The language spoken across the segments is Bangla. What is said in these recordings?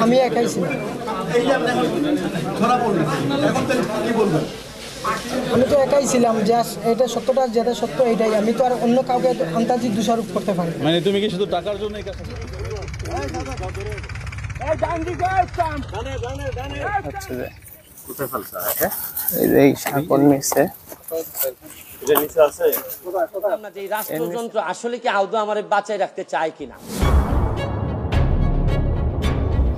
আমি একাই ছিলাম। আমি তো একাই ছিলাম, এটা সত্যটা যেটা সত্য এটাই। আমি তো আর অন্য কাউকে আন্তাজি দোষারোপ করতে পারি না। মানে তুমি কি শুধু টাকার জন্য এই কাজ রাষ্ট্রযন্ত্র আসলে কি আদৌ আমার বাঁচায় রাখতে চায় কিনা?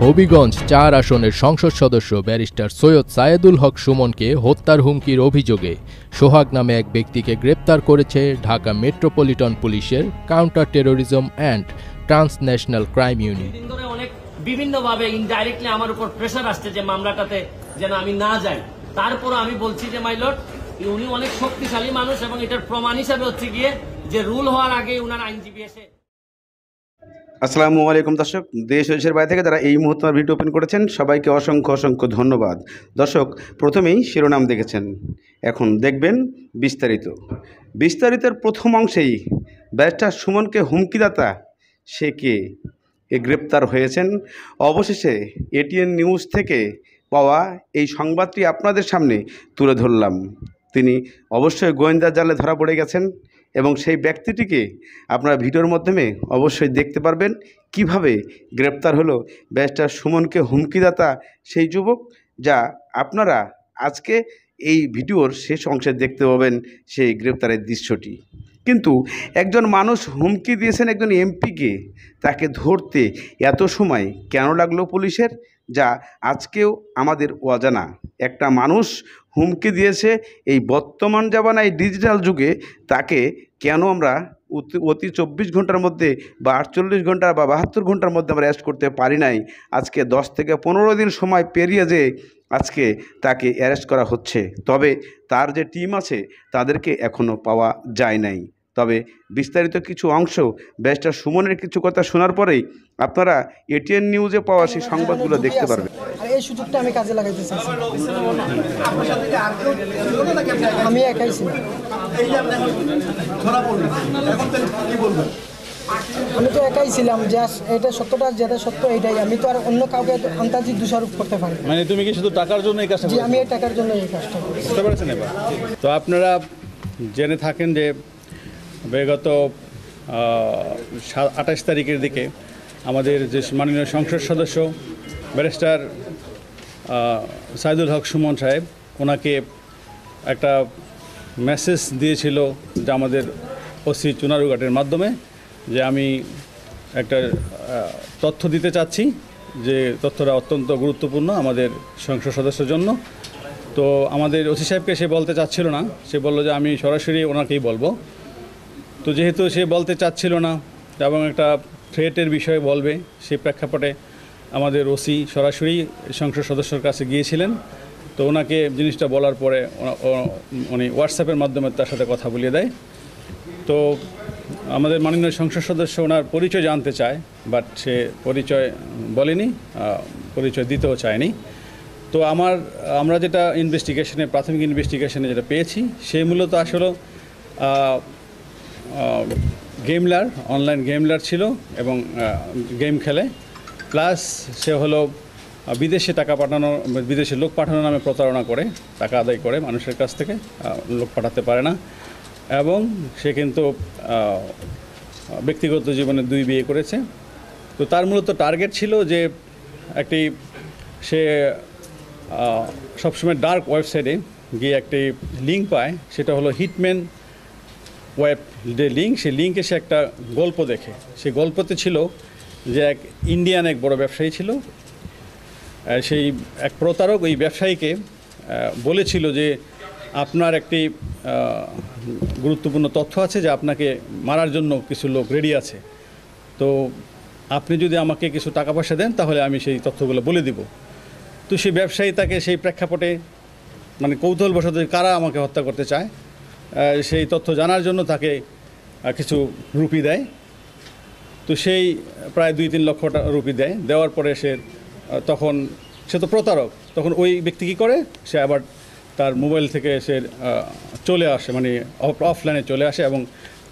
হবিগঞ্জ ৪ আসনের সংসদ সদস্য ব্যারিস্টার সৈয়দ সায়েদুল হক সুমনকে হত্যার হুমকির অভিযোগে সোহাগ নামে এক ব্যক্তিকে গ্রেপ্তার করেছে ঢাকা মেট্রোপলিটন পুলিশের counter terrorism and transnational crime unit. অনেক বিভিন্নভাবে ইনডাইরেক্টলি আমার উপর প্রেশার আসছে যে মামলাটাতে যেন আমি না যাই। তারপর আমি বলছি যে মাই লর্ড, উনি অনেক শক্তিশালী মানুষ এবং এটার প্রমাণ হিসাবে হচ্ছে গিয়ে যে রুল হওয়ার আগে উনার আইনজীবী এসে। আসসালামু আলাইকুম দর্শক, দেশ ও দেশের বাইরে থেকে যারা এই মুহূর্তে আমার ভিডিও ওপেন করেছেন সবাইকে অসংখ্য অসংখ্য ধন্যবাদ। দর্শক, প্রথমেই শিরোনাম দেখেছেন, এখন দেখবেন বিস্তারিতের প্রথম অংশেই ব্যারিস্টার সুমনকে হুমকিদাতা সে কে গ্রেপ্তার হয়েছেন। অবশেষে এটিএন নিউজ থেকে পাওয়া এই সংবাদটি আপনাদের সামনে তুলে ধরলাম। তিনি অবশ্যই গোয়েন্দা জালে ধরা পড়ে গেছেন এবং সেই ব্যক্তিটিকে আপনারা ভিডিওর মাধ্যমে অবশ্যই দেখতে পারবেন কিভাবে গ্রেপ্তার হলো ব্যারিস্টার সুমনকে হুমকিদাতা সেই যুবক, যা আপনারা আজকে এই ভিডিওর শেষ অংশে দেখতে পাবেন সেই গ্রেপ্তারের দৃশ্যটি। কিন্তু একজন মানুষ হুমকি দিয়েছেন একজন এমপিকে, তাকে ধরতে এত সময় কেন লাগলো পুলিশের, যা আজকেও আমাদের অজানা। একটা মানুষ হুমকি দিয়েছে, এই বর্তমান জামানায় ডিজিটাল যুগে তাকে কেন আমরা অতি 24 ঘন্টার মধ্যে বা 48 ঘন্টা বা 72 ঘন্টার মধ্যে আমরা অ্যারেস্ট করতে পারি নাই। আজকে 10 থেকে 15 দিন সময় পেরিয়ে যে আজকে তাকে অ্যারেস্ট করা হচ্ছে, তবে তার যে টিম আছে তাদেরকে এখনও পাওয়া যায় নাই। তবে বিস্তারিত কিছু অংশ ব্যারিস্টার সুমনের কিছু কথা শোনার পরেই আপনারা এটিএন নিউজে পাওয়া সেই সংবাদগুলো দেখতে পারবেন। আর এই সুযোগটা আমি কাজে লাগাইতে চাইছি। আমি একাই ছিলাম। আমি তো একাই ছিলাম, এটা সত্যটা যেটা সত্য এটাই। আমি তো আর অন্য কাউকে আন্তাজি দোষারোপ করতে পারি না। মানে তুমি কি শুধু টাকার জন্য এই কাজটা? জি, আমি এই টাকার জন্য এই কাজটা করি। বুঝতে পারছেন? এবার তো আপনারা জেনে থাকেন যে বিগত 28 তারিখের দিকে আমাদের যে মাননীয় সংসদ সদস্য ব্যারিস্টার সাইদুল হক সুমন সাহেব, ওনাকে একটা মেসেজ দিয়েছিল যে আমাদের ওসি চুনারুঘাটের মাধ্যমে, যে আমি একটা তথ্য দিতে চাচ্ছি, যে তথ্যটা অত্যন্ত গুরুত্বপূর্ণ আমাদের সংসদ সদস্যের জন্য। তো আমাদের ওসি সাহেবকে সে বলতে চাচ্ছিল না, সে বলল যে আমি সরাসরি ওনাকেই বলবো। তো যেহেতু সে বলতে চাচ্ছিল না এবং একটা থ্রেটের বিষয়ে বলবে, সেই প্রেক্ষাপটে আমাদের ওসি সরাসরি সংসদ সদস্যর কাছে গিয়েছিলেন। তো ওনাকে জিনিসটা বলার পরে উনি হোয়াটসঅ্যাপের মাধ্যমে তার সাথে কথা বলিয়ে দেয়। তো আমাদের মাননীয় সংসদ সদস্য ওনার পরিচয় জানতে চায়, বাট সে পরিচয় বলেনি, পরিচয় দিতেও চায়নি। তো আমরা যেটা প্রাথমিক ইনভেস্টিগেশনে যেটা পেয়েছি, সে মূলত আসলে গেমলার, অনলাইন গেমলার ছিল এবং গেম খেলে, প্লাস সে হলো বিদেশে বিদেশে লোক পাঠানো নামে প্রতারণা করে, টাকা আদায় করে মানুষের কাছ থেকে, লোক পাঠাতে পারে না। এবং সে কিন্তু ব্যক্তিগত জীবনে 2 বিয়ে করেছে। তো তার মূলত টার্গেট ছিল যে সে সবসময় ডার্ক ওয়েবসাইটে গিয়ে একটি লিঙ্ক পায়, সেটা হলো হিটম্যান ওয়েব যে লিঙ্ক, সেই লিঙ্কে সে একটা গল্প দেখে। সেই গল্পতে ছিল যে এক ইন্ডিয়ান এক বড় ব্যবসায়ী ছিল, সেই এক প্রতারক ওই ব্যবসায়ীকে বলেছিল যে আপনার একটি গুরুত্বপূর্ণ তথ্য আছে, যে আপনাকে মারার জন্য কিছু লোক রেডি আছে, তো আপনি যদি আমাকে কিছু টাকা পয়সা দেন তাহলে আমি সেই তথ্যগুলো বলে দিব। তো সেই ব্যবসায়ী তাকে সেই প্রেক্ষাপটে মানে কৌতূহলবশত কারা আমাকে হত্যা করতে চায় সেই তথ্য জানার জন্য তাকে কিছু রুপি দেয়। তো সেই প্রায় 2-3 লক্ষ রুপি দেওয়ার পরে তখন সে তো প্রতারক, তখন ওই ব্যক্তি কী করে, সে আবার তার মোবাইল থেকে সে চলে আসে, মানে অফলাইনে চলে আসে এবং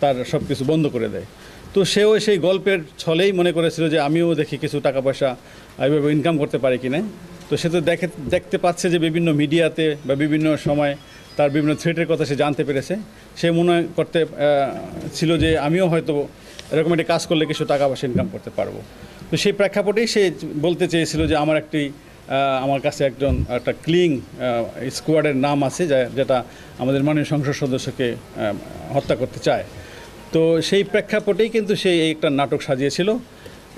তার সব কিছু বন্ধ করে দেয়। তো তো সেও সেই গল্পের ছলেই মনে করেছিল যে আমিও দেখি কিছু টাকা পয়সা এইভাবে ইনকাম করতে পারি কিনা। তো সে তো দেখতে পাচ্ছে যে বিভিন্ন মিডিয়াতে বা বিভিন্ন সময় তার বিভিন্ন থ্রেটের কথা সে জানতে পেরেছে। সে মনে করতে ছিল যে আমিও হয়তো এরকম একটা কাজ করলে কিছু টাকা পয়সা ইনকাম করতে পারবো। তো সেই প্রেক্ষাপটেই সে বলতে চেয়েছিল যে আমার কাছে একটা ক্লিং স্কোয়াডের নাম আছে যেটা আমাদের মাননীয় সংসদ সদস্যকে হত্যা করতে চায়। তো সেই প্রেক্ষাপটেই কিন্তু সে একটা নাটক সাজিয়েছিল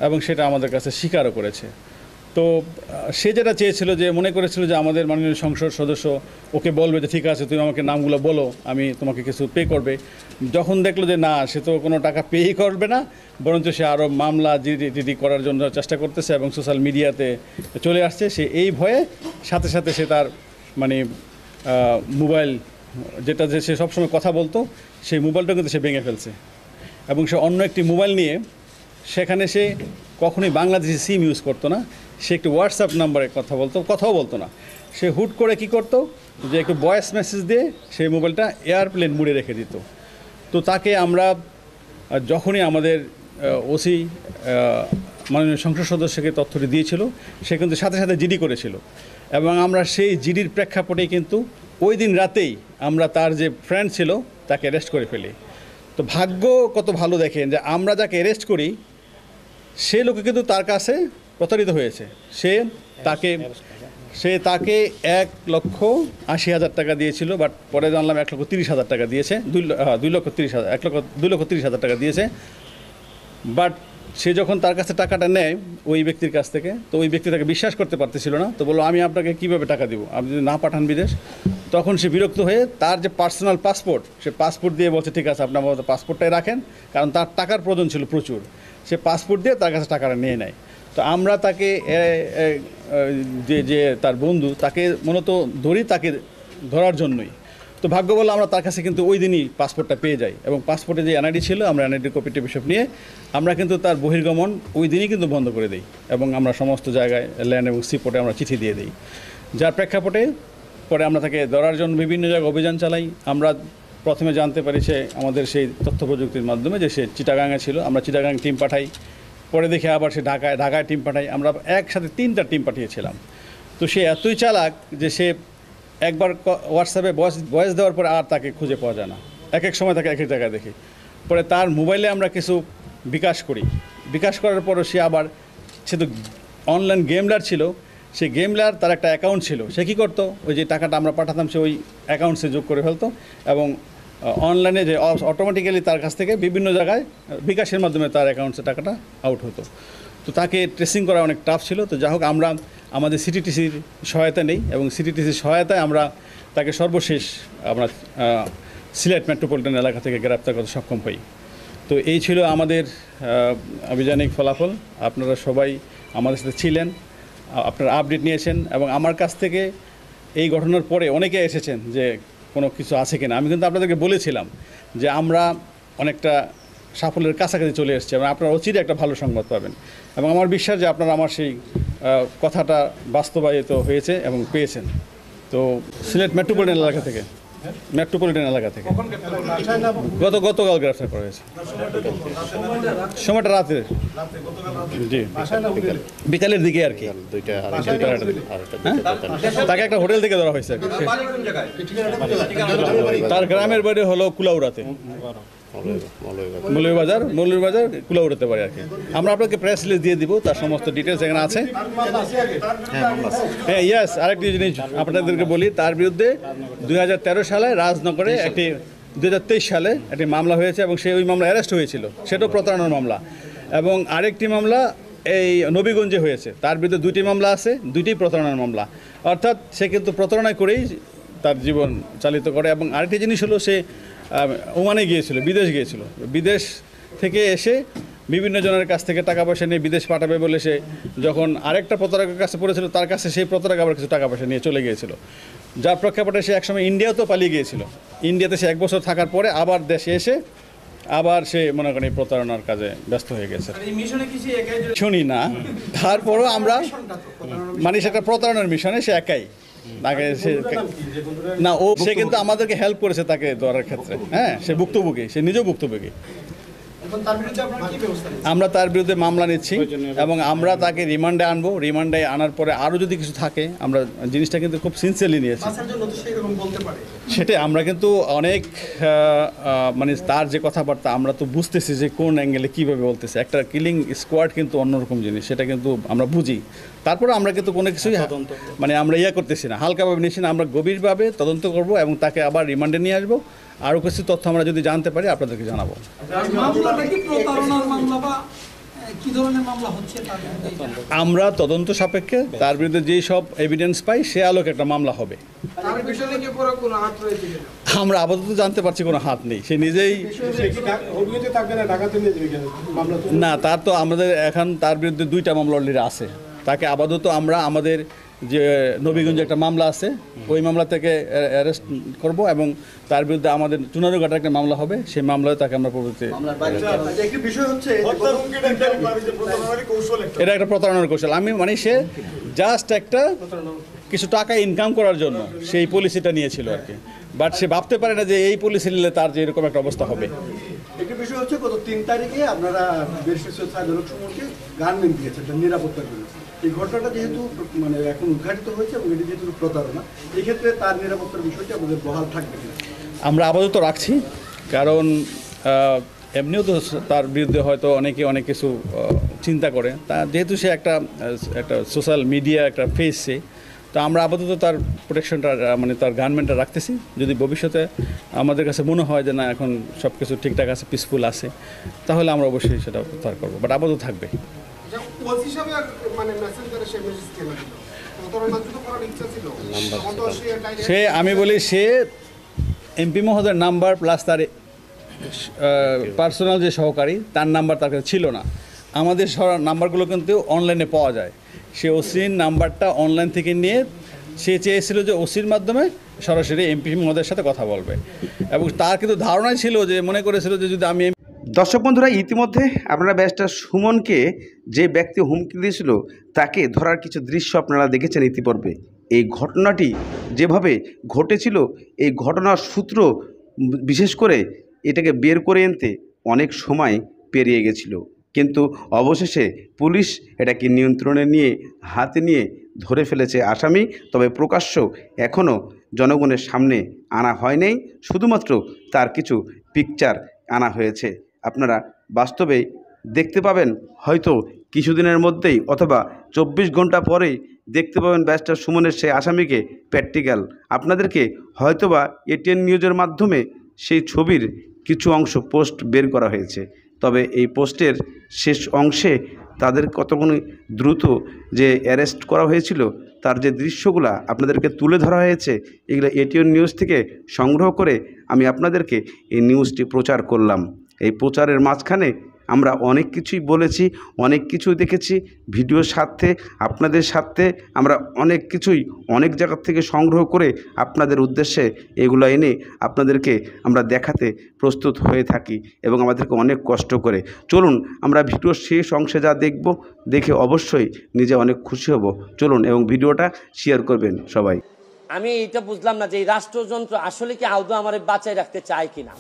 এবং সেটা আমাদের কাছে স্বীকারও করেছে। তো সে যেটা চেয়েছিল যে মনে করেছিল যে আমাদের মাননীয় সংসদ সদস্য ওকে বলবে যে ঠিক আছে তুমি আমাকে নামগুলো বলো, আমি তোমাকে কিছু পে করবে। যখন দেখলো যে না, সে তো কোনো টাকা পেই করবে না, বরঞ্চ সে আরও মামলা জিডি করার জন্য চেষ্টা করতেছে এবং সোশ্যাল মিডিয়াতে চলে আসছে, সে এই ভয়ে সাথে সাথে সে তার মোবাইল যেটা যে সে সবসময় কথা বলতো সেই মোবাইলটা কিন্তু সে ভেঙে ফেলছে এবং সে অন্য একটি মোবাইল নিয়ে সেখানে সে কখনোই বাংলাদেশি সিম ইউজ করতো না, সে একটি হোয়াটসঅ্যাপ নাম্বারে কথাও বলতো না। সে হুট করে কি করতো যে একটু ভয়েস মেসেজ দিয়ে সেই মোবাইলটা এয়ারপ্লেন মুডে রেখে দিত। তো তাকে আমরা যখনই আমাদের ওসি মাননীয় সংসদ সদস্যকে তথ্যটি দিয়েছিল, সে কিন্তু সাথে সাথে জিডি করেছিল এবং আমরা সেই জিডির প্রেক্ষাপটেই কিন্তু ওই দিন রাতেই আমরা তার যে ফ্রেন্ড ছিল তাকে অ্যারেস্ট করে ফেলি। তো ভাগ্য কত ভালো দেখেন যে আমরা যাকে অ্যারেস্ট করি সে লোকে কিন্তু তার কাছে প্রতারিত হয়েছে। সে তাকে 1,80,000 টাকা দিয়েছিল, বাট পরে জানলাম 1,30,000 টাকা দিয়েছে, 2,30,000 টাকা দিয়েছে। বাট সে যখন তার কাছে টাকাটা নেয় ওই ব্যক্তির কাছ থেকে, তো ওই ব্যক্তি তাকে বিশ্বাস করতে পারতেছিল না। তো বললো আমি আপনাকে কীভাবে টাকা দিব, আপনি যদি না পাঠান বিদেশ। তখন সে বিরক্ত হয়ে তার যে পার্সোনাল পাসপোর্ট, সে পাসপোর্ট দিয়ে বলছে ঠিক আছে আপনি আমাদের পাসপোর্টটাই রাখেন, কারণ তার টাকার প্রয়োজন ছিল প্রচুর। সে পাসপোর্ট দিয়ে তার কাছে টাকাটা নিয়ে নেয়। তো আমরা তাকে যে তার বন্ধু তাকে মূলত তাকে ধরার জন্যই। তো ভাগ্য বলে আমরা তার কাছে কিন্তু ওই দিনই পাসপোর্টটা পেয়ে যাই এবং পাসপোর্টে যে এনআইডি ছিল আমরা এনআইডি কপি টিপিসব নিয়ে আমরা কিন্তু তার বহির্গমন ওই দিনই কিন্তু বন্ধ করে দিই এবং আমরা সমস্ত জায়গায় ল্যান্ড এবং সিপোর্টে আমরা চিঠি দিয়ে দিই, যার প্রেক্ষাপটে পরে আমরা তাকে ধরার জন্য বিভিন্ন জায়গায় অভিযান চালাই। আমরা প্রথমে জানতে পারি সে আমাদের সেই তথ্য প্রযুক্তির মাধ্যমে যে সে চিটাগাঙে ছিল, আমরা চিটাগাং টিম পাঠাই। পরে দেখে আবার সে ঢাকায় টিম পাঠাই। আমরা একসাথে 3টা টিম পাঠিয়েছিলাম। তো সে এতই চালাক যে সে একবার হোয়াটসঅ্যাপে ভয়েস দেওয়ার পরে আর তাকে খুঁজে পাওয়া যায় না, এক সময় তাকে এক জায়গায় দেখি। পরে তার মোবাইলে আমরা কিছু বিকাশ করার পরও সে তো অনলাইন গেমলার ছিল, সেই গেমলার তার একটা অ্যাকাউন্ট ছিল। সে কী করতো, ওই যে টাকাটা আমরা পাঠাতাম সে ওই অ্যাকাউন্টসে যোগ করে ফেলতো এবং অনলাইনে যে অটোমেটিক্যালি তার কাছ থেকে বিভিন্ন জায়গায় বিকাশের মাধ্যমে তার অ্যাকাউন্টসে টাকাটা আউট হতো। তো তাকে ট্রেসিং করা অনেক টাফ ছিল। তো যাই হোক আমরা আমাদের সিটিটিসির সহায়তা নেই এবং সিটিটিসির সহায়তায় আমরা তাকে সর্বশেষ আমরা সিলেট মেট্রোপলিটন এলাকা থেকে গ্রেপ্তার করতে সক্ষম হই। তো এই ছিল আমাদের আভিযানিক ফলাফল। আপনারা সবাই আমাদের সাথে ছিলেন, আপনারা আপডেট নিয়েছেন এবং আমার কাছ থেকে এই ঘটনার পরে অনেকে এসেছেন যে কোনো কিছু আছে কিনা। আমি কিন্তু আপনাদেরকে বলেছিলাম যে আমরা অনেকটা সাফল্যের কাছাকাছি চলে এসেছি এবং আপনারা অচিরে একটা ভালো সংবাদ পাবেন এবং আমার বিশ্বাস যে আপনারা আমার সেই কথাটা বাস্তবায়িত হয়েছে এবং পেয়েছেন। তো সিলেট মেট্রোপলিটন এলাকা থেকে গতকাল গ্রেফতার করা হয়েছে। সময়টা রাতের, জি বিকালের দিকে আর কি, তাকে একটা হোটেল থেকে ধরা হয়েছে। তার গ্রামের বাড়ি হলো কুলাউড়াতে, মৌলভীবাজার কুলাউড়াতে পারে আর কি। আমরা আপনাকে প্রেস রিলিজ দিয়ে দিব, তার সমস্ত ডিটেলস এখানে আছে। হ্যাঁ ইয়েস, আরেকটি জিনিস আপনাদেরকে বলি, তার বিরুদ্ধে 2013 সালে রাজনগরে 2023 সালে একটি মামলা হয়েছে এবং সে ওই মামলা অ্যারেস্ট হয়েছিল, সেটাও প্রতারণার মামলা। এবং আরেকটি মামলা এই নবীগঞ্জে হয়েছে, তার বিরুদ্ধে 2টি মামলা আছে, 2টি প্রতারণার মামলা। অর্থাৎ সে কিন্তু প্রতারণা করেই তার জীবন চালিত করে। এবং আরেকটি জিনিস হলো সে ওমানে গিয়েছিল, বিদেশ থেকে এসে বিভিন্ন জনের কাছ থেকে টাকা পয়সা নিয়ে বিদেশ পাঠাবে বলে সে যখন আরেকটা প্রতারকের কাছে পড়েছিল, তার কাছে সেই প্রতারক আবার কিছু টাকা পয়সা নিয়ে চলে গিয়েছিল, যার প্রেক্ষাপটে সে একসময় ইন্ডিয়াতেও পালিয়ে গিয়েছিল। ইন্ডিয়াতে সে 1 বছর থাকার পরে আবার দেশে এসে আবার সে মনে করেন প্রতারণার কাজে ব্যস্ত হয়ে গেছে। শুনি না, তারপরও আমরা মানে সেটা প্রতারণার মিশনে সে একাই তাকে সে কিন্তু আমাদেরকে হেল্প করেছে তাকে ধরার ক্ষেত্রে। হ্যাঁ, সে ভুক্তভোগী, সে নিজেও ভুক্তভোগী। এখন তার বিরুদ্ধে আপনারা কি ব্যবস্থা নিচ্ছেন? আমরা তার বিরুদ্ধে মামলা নিচ্ছি এবং আমরা তাকে রিমান্ডে আনবো। রিমান্ডে আনার পরে আরও যদি কিছু থাকে, আমরা জিনিসটা কিন্তু খুব সিনসিয়ারলি নিয়েছি। বাঁচার জন্য তো সেরকম বলতে পারে। সেটাই আমরা কিন্তু অনেক মানে তার যে কথাবার্তা আমরা তো বুঝতেছি যে কোন অ্যাঙ্গেলে কীভাবে বলতেছে। একটা কিলিং স্কোয়াড কিন্তু অন্যরকম জিনিস, সেটা কিন্তু আমরা বুঝি। তারপরে আমরা কিন্তু কোনো কিছুই মানে আমরা করতেছি না, হালকাভাবে নিচ্ছি না। আমরা গভীরভাবে তদন্ত করব এবং তাকে আবার রিমান্ডে নিয়ে আসবো। আরও কিছু তথ্য আমরা যদি জানতে পারি আপনাদেরকে জানাবো। মামলাটা কি প্রতারণার মামলা বা কি ধরনের মামলা হচ্ছে তার বিরুদ্ধে? আমরা তদন্ত সাপেক্ষে তার বিরুদ্ধে যেই সব এভিডেন্স পাই সে আলোকে একটা মামলা হবে। তার পিছনে কি পুরো কোনো হাত রয়েছে কিনা? আমরা আপাতত জানতে পারছি কোনো হাত নেই, সে নিজেই না। তার তো আমাদের এখন তার বিরুদ্ধে 2টা মামলা অলরেডি আছে। তাকে আপাতত আমরা আমাদের যে নবীগঞ্জে একটা মামলা আছে ওই মামলা থেকে অ্যারেস্ট করব এবং তার বিরুদ্ধে আমাদের চুনারুঘাটে একটা মামলা হবে, সেই মামলায় তাকে আমরা পরবর্তী। এটা একটা প্রতারণার কৌশল। আমি মানে সে জাস্ট একটা কিছু টাকা ইনকাম করার জন্য সেই পলিসিটা নিয়েছিল আর কি, বাট সে ভাবতে পারে না যে এই পলিসি নিলে তার যে এরকম একটা অবস্থা হবে। একটি বিষয় হচ্ছে গত 3 তারিখে আপনারা ব্যারিস্টার সৈয়দ সাইদুল হক সুমনকে গানম্যান দিয়েছেন নিরাপত্তার জন্য। এই ঘটনাটা যেহেতু মানে এখন উদ্ঘাটিত হয়েছে এবং এটি যেহেতু প্রতারণা, এই ক্ষেত্রে তার নিরাপত্তার বিষয়টি আমাদের বহাল থাকবে কিনা? আমরা আপাতত রাখছি, কারণ এমনিও তো তার বিরুদ্ধে হয়তো অনেকে অনেক কিছু চিন্তা করে। তা যেহেতু সে একটা সোশ্যাল মিডিয়া একটা ফেসছে, তো আমরা আপাতত তার প্রোটেকশনটা মানে তার গার্মেন্টটা রাখতেছি। যদি ভবিষ্যতে আমাদের কাছে মনে হয় যে না এখন সব কিছু ঠিকঠাক আছে, পিসফুল আছে, তাহলে আমরা অবশ্যই সেটা প্রত্যাহার করবো, বাট আপাতত থাকবে। সে আমি বলি সে এমপি মহোদয়ের নাম্বার প্লাস তার পার্সোনাল যে সহকারী তার নাম্বার তার কাছে ছিল না। আমাদের নাম্বারগুলো কিন্তু অনলাইনে পাওয়া যায়। সে ওসির নাম্বারটা অনলাইন থেকে নিয়ে সে চেয়েছিল যে ওসির মাধ্যমে সরাসরি এমপি মহোদয়ের সাথে কথা বলবে, এবং তার কিন্তু ধারণাই ছিল যে মনে করেছিল যে যদি আমি। দর্শক বন্ধুরা, ইতিমধ্যে আপনারা ব্যারিস্টার সুমনকে যে ব্যক্তি হুমকি দিয়েছিল তাকে ধরার কিছু দৃশ্য আপনারা দেখেছেন ইতিপূর্বে। এই ঘটনাটি যেভাবে ঘটেছিল, এই ঘটনার সূত্র বিশেষ করে এটাকে বের করে আনতে অনেক সময় পেরিয়ে গেছিল, কিন্তু অবশেষে পুলিশ এটাকে নিয়ন্ত্রণে নিয়ে হাতে নিয়ে ধরে ফেলেছে আসামি। তবে প্রকাশ্য এখনও জনগণের সামনে আনা হয় নাই, শুধুমাত্র তার কিছু পিকচার আনা হয়েছে। আপনারা বাস্তবে দেখতে পাবেন হয়তো কিছুদিনের মধ্যেই অথবা 24 ঘন্টা পরেই দেখতে পাবেন ব্যারিস্টার সুমনের সেই আসামিকে প্র্যাকটিক্যাল। আপনাদেরকে হয়তোবা এটিএন নিউজের মাধ্যমে সেই ছবির কিছু অংশ পোস্ট বের করা হয়েছে। তবে এই পোস্টের শেষ অংশে তাদের কতক্ষণ দ্রুত যে অ্যারেস্ট করা হয়েছিল তার যে দৃশ্যগুলো আপনাদেরকে তুলে ধরা হয়েছে, এগুলো এটিএন নিউজ থেকে সংগ্রহ করে আমি আপনাদেরকে এই নিউজটি প্রচার করলাম। এই প্রচারের মাঝখানে আমরা অনেক কিছুই বলেছি, অনেক কিছু দেখেছি, ভিডিওর স্বার্থে আপনাদের স্বার্থে আমরা অনেক কিছুই অনেক জায়গা থেকে সংগ্রহ করে আপনাদের উদ্দেশ্যে এগুলো এনে আপনাদেরকে আমরা দেখাতে প্রস্তুত হয়ে থাকি এবং আমাদেরকে অনেক কষ্ট করে। চলুন আমরা ভিডিওর শেষ অংশে যা দেখব, দেখে অবশ্যই নিজে অনেক খুশি হব। চলুন এবং ভিডিওটা শেয়ার করবেন সবাই। আমি এটা বুঝলাম না যে এই রাষ্ট্রযন্ত্র আসলে কি আদৌ আমার বাঁচায় রাখতে চায় কিনা।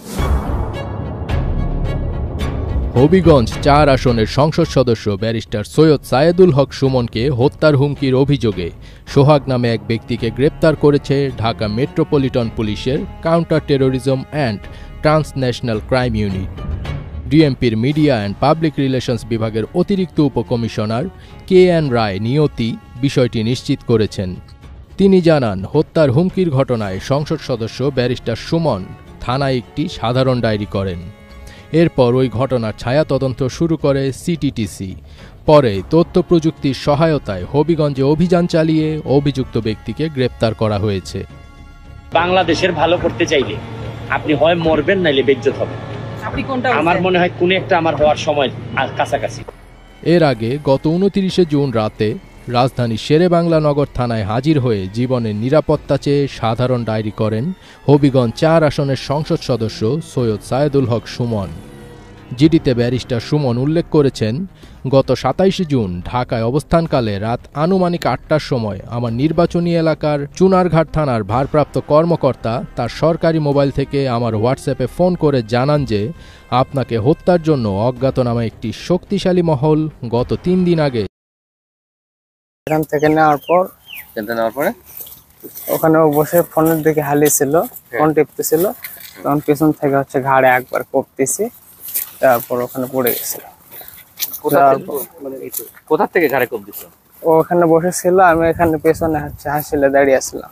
হবিগঞ্জ 4 আসনের সংসদ সদস্য ব্যারিস্টার সৈয়দ সাইদুল হক সুমনকে হত্যার হুমকির অভিযোগে সোহাগ নামে এক ব্যক্তিকে গ্রেপ্তার করেছে ঢাকা মেট্রোপলিটন পুলিশের counter terrorism and transnational crime unit. ডিএমপির মিডিয়া অ্যান্ড পাবলিক রিলেশনস বিভাগের অতিরিক্ত উপকমিশনার KN রায় নিয়তি বিষয়টি নিশ্চিত করেছেন। তিনি জানান, হত্যার হুমকির ঘটনায় সংসদ সদস্য ব্যারিস্টার সুমন থানায় একটি সাধারণ ডায়েরি করেন। এরপর ওই ঘটনার ছায়া তদন্ত শুরু করে সিটিটিসি। পরে তথ্য প্রযুক্তির সহায়তায় হবিগঞ্জে অভিযান চালিয়ে অভিযুক্ত ব্যক্তিকে গ্রেপ্তার করা হয়েছে। বাংলাদেশের ভালো করতে চাইলে আপনি হয় মরবেন নাইলে বেজ্জত হবেন। আমার মনে হয় কোন একটা আমার হওয়ার সময় কাছাকাছি। এর আগে গত 29 জুন রাতে রাজধানী শেরেবাংলা নগর থানায় হাজির হয়ে জীবনের নিরাপত্তা চেয়ে সাধারণ ডায়েরি করেন হবিগঞ্জ 4 আসনের সংসদ সদস্য সৈয়দ সাইদুল হক সুমন। জিডিতে ব্যারিস্টার সুমন উল্লেখ করেছেন, গত 27 জুন ঢাকায় অবস্থানকালে রাত আনুমানিক 8টার সময় আমার নির্বাচনী এলাকার চুনারঘাট থানার ভারপ্রাপ্ত কর্মকর্তা তার সরকারি মোবাইল থেকে আমার হোয়াটসঅ্যাপে ফোন করে জানান যে আপনাকে হত্যার জন্য অজ্ঞাতনামা একটি শক্তিশালী মহল গত 3 দিন আগে এখান থেকে নেওয়ার পরে ওখানে ও বসে ফোনের দিকে হালিয়েছিল, ফোন টিপতেছিল, তখন পেছন থেকে হচ্ছে ঘাড়ে একবার কোপতেছি, তারপর ওখানে পড়ে গেছিল। কোথা থেকে ঘাড়ে কোপ দিছো? ও ওখানে বসেছিল, আমি এখানে পেছনে হচ্ছে হাসিলে দাঁড়িয়ে আসলাম,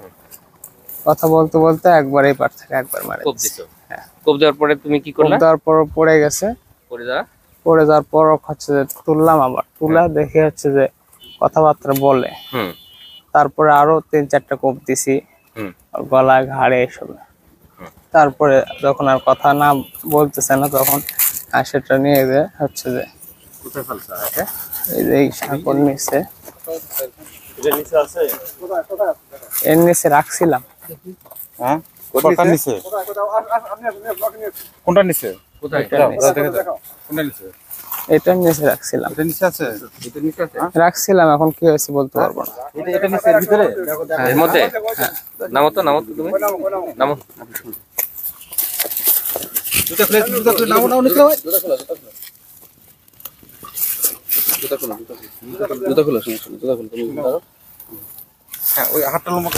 কথা বলতে বলতে একবার এই পার থেকে একবার মারে কোপ দিছো। কোপ দেওয়ার পরে তুমি কি করলে? দেওয়ার পর পড়ে গেছে, পড়ে যাওয়ার পর হচ্ছে যে তুললাম, আবার তুলা দেখে হচ্ছে যে কথাবার্তা বলে, তারপরে আরো 3-4টা কোপ দিছি গলা ঘাড়ে এসব। তারপরে যখন আর কথা না বলতেছে না, তখন সেটা নিয়ে যে হচ্ছে যে এই যে এই সাঁকর নিচে, এর নিচে রাখছিলাম। কোনটা নিচে? এটার নিচে রাখছিলাম, রাখছিলাম, এখন কি হয়েছে বলতে পারবো না। এর মধ্যে নামো তো তুমি নামো। হ্যাঁ, ওই হাতটা লম্বা